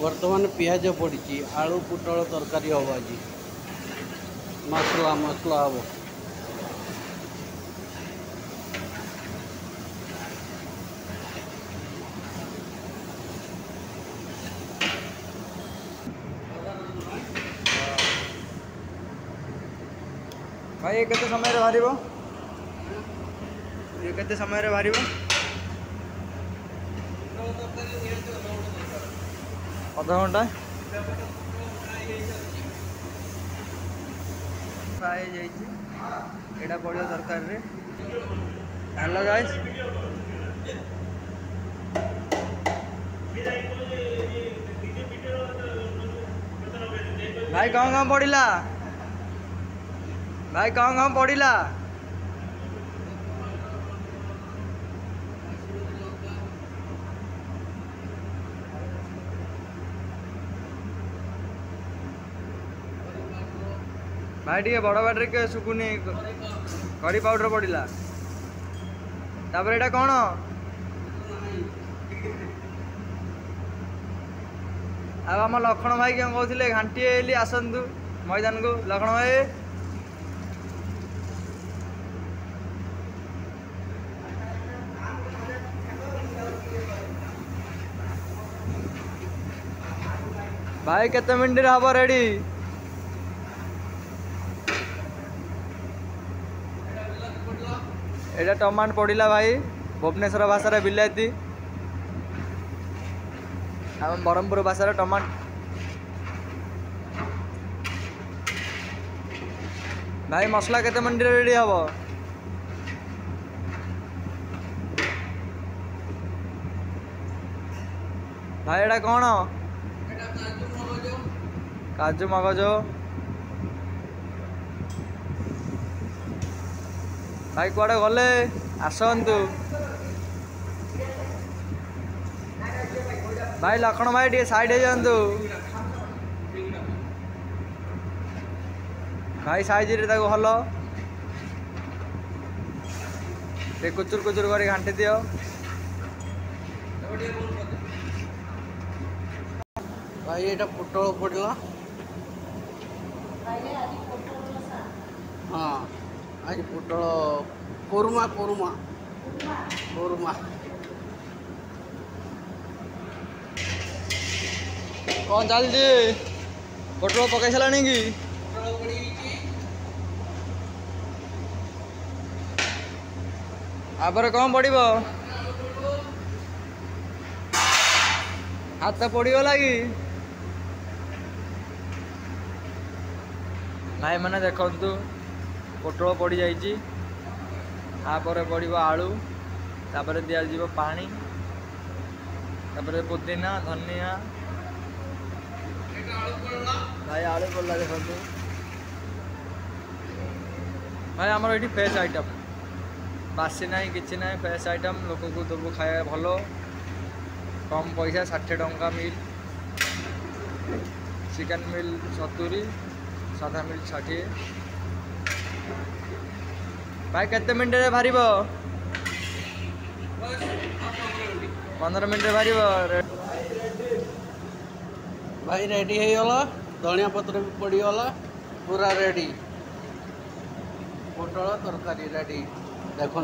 बर्तमान पियाज पड़ी आलू पुटल तरकारी हम आज मसला मसला हम भाई ये केते समय रे बाहरिबो ये केते समय रे बाहरिबो आधा घंटा फ्राई जाइए एटा पड़ो तरकारी रे हेलो गाइस भाई कौन पड़िला भाई कौन पड़िला भाई टे बड़ बाटे के शुकुनी करी पाउडर पड़िला तापर एटा कौन आम लक्षण भाई क्या कहते घाटी आसतु मैदान को लक्षण भाई भाई केते मिनट हम रेडी एटा टमाट पड़िला भाई भुवनेश्वर भाषा बिलाती आम ब्रह्मपुर भाषा टमाट भाई मसला केते मिनट रेडी हम भाई एटा कौन काजू मगज भाई कुआड़े गले आसतु भाई लक्षण भाई टे साइड जातु भाई साइज रे ताको हल टे कुचुर कुचुर कर घाटी दियो भाई ये पुटल पड़ा हाँ आज पुटल कोरमा कोरमा कोरमा कौन चलती पोटल पकई सारे कि आपर कौन पड़ हाथ पड़गला कि भाई मैंने देखु पोटल पड़ जाइए पड़ो आलू तापर दिज्व पानी तापर पुदीना धनिया भाई आलू पड़ा देखो भाई आमर ये फ्रेश आइटम बासी ना कि ना फ्रेश आइटम लोक को दबू खाया भल कम पैसा 60 टंका मिल चिकेन मिल 70 साधा मिल 60 भाई केते मिनट रे बाहर 15 मिनट रे बाहर भाई रेडी हो गला धनिया पत्र भी पड़गला पूरा रेडी पोटल तरकारी रेडी देखु।